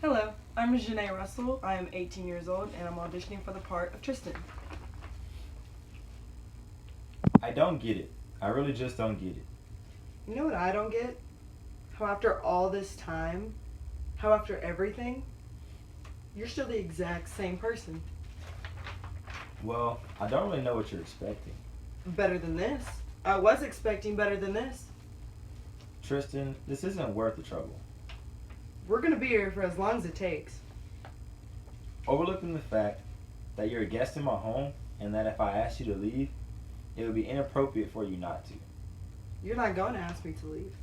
Hello, I'm Janae Russell. I am 18 years old and I'm auditioning for the part of Tristan. I don't get it. I really just don't get it. You know what I don't get? How after all this time, how after everything, you're still the exact same person. Well, I don't really know what you're expecting. Better than this. I was expecting better than this. Tristan, this isn't worth the trouble. We're gonna be here for as long as it takes. Overlooking the fact that you're a guest in my home and that if I asked you to leave, it would be inappropriate for you not to. You're not gonna ask me to leave.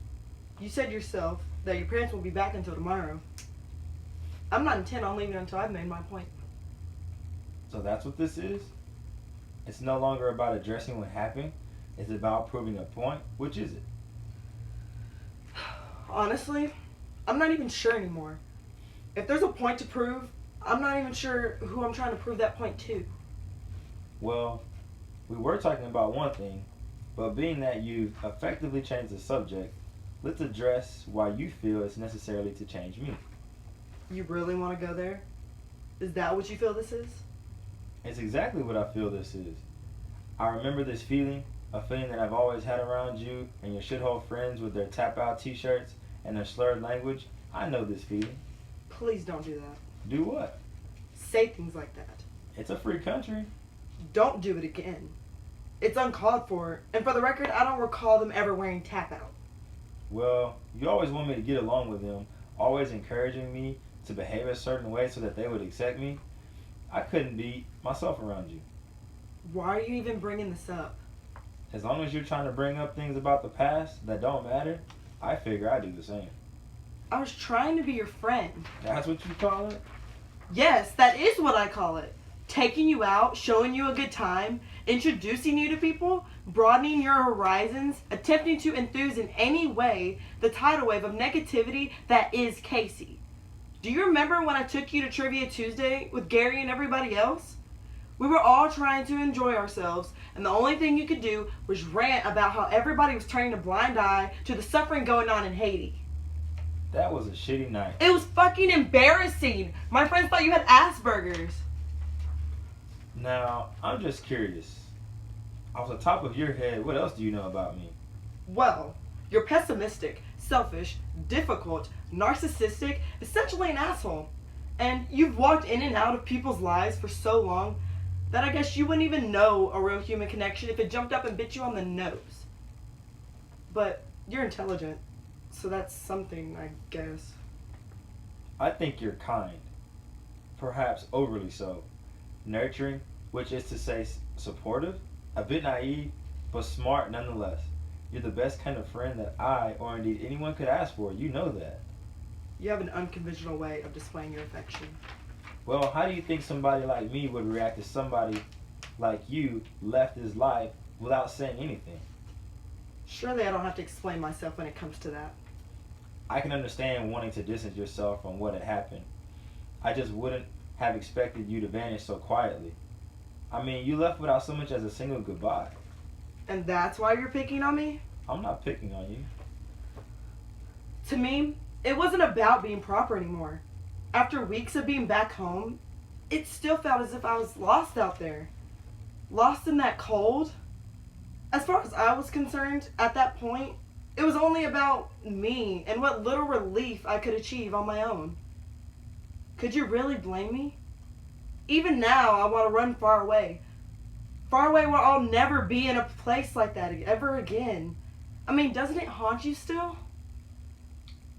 You said yourself that your parents won't be back until tomorrow. I'm not intent on leaving until I've made my point. So that's what this is? It's no longer about addressing what happened. It's about proving a point. Which is it? Honestly, I'm not even sure anymore. If there's a point to prove, I'm not even sure who I'm trying to prove that point to. Well, we were talking about one thing, but being that you've effectively changed the subject, let's address why you feel it's necessary to change me. You really want to go there? Is that what you feel this is? It's exactly what I feel this is. I remember this feeling, a feeling that I've always had around you and your shithole friends with their tap out t-shirts and their slurred language. I know this feeling. Please don't do that. Do what? Say things like that. It's a free country. Don't do it again. It's uncalled for, and for the record, I don't recall them ever wearing tap out. Well, you always want me to get along with them, always encouraging me to behave a certain way so that they would accept me. I couldn't be myself around you. Why are you even bringing this up? As long as you're trying to bring up things about the past that don't matter, I figure I do the same. I was trying to be your friend. That's what you call it? Yes, that is what I call it. Taking you out, showing you a good time, introducing you to people, broadening your horizons, attempting to enthuse in any way the tidal wave of negativity that is Casey. Do you remember when I took you to Trivia Tuesday with Gary and everybody else? We were all trying to enjoy ourselves, and the only thing you could do was rant about how everybody was turning a blind eye to the suffering going on in Haiti. That was a shitty night. It was fucking embarrassing. My friends thought you had Asperger's. Now, I'm just curious. Off the top of your head, what else do you know about me? Well, you're pessimistic, selfish, difficult, narcissistic, essentially an asshole. And you've walked in and out of people's lives for so long that I guess you wouldn't even know a real human connection if it jumped up and bit you on the nose. But you're intelligent, so that's something, I guess. I think you're kind. Perhaps overly so. Nurturing, which is to say supportive, a bit naive, but smart nonetheless. You're the best kind of friend that I, or indeed anyone, could ask for. You know that. You have an unconventional way of displaying your affection. Well, how do you think somebody like me would react if somebody like you left his life without saying anything? Surely I don't have to explain myself when it comes to that. I can understand wanting to distance yourself from what had happened. I just wouldn't have expected you to vanish so quietly. I mean, you left without so much as a single goodbye. And that's why you're picking on me? I'm not picking on you. To me, it wasn't about being proper anymore. After weeks of being back home, it still felt as if I was lost out there. Lost in that cold. As far as I was concerned, at that point, it was only about me and what little relief I could achieve on my own. Could you really blame me? Even now, I want to run far away. Far away where I'll never be in a place like that ever again. I mean, doesn't it haunt you still?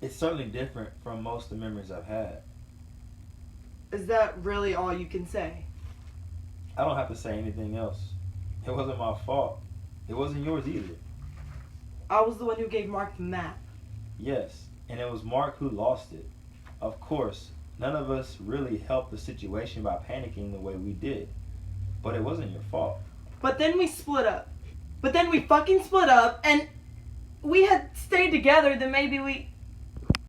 It's certainly different from most of the memories I've had. Is that really all you can say? I don't have to say anything else. It wasn't my fault. It wasn't yours either. I was the one who gave Mark the map. Yes, and it was Mark who lost it. Of course, none of us really helped the situation by panicking the way we did. But it wasn't your fault. But then we split up. But then we fucking split up, and we had stayed together, then maybe we...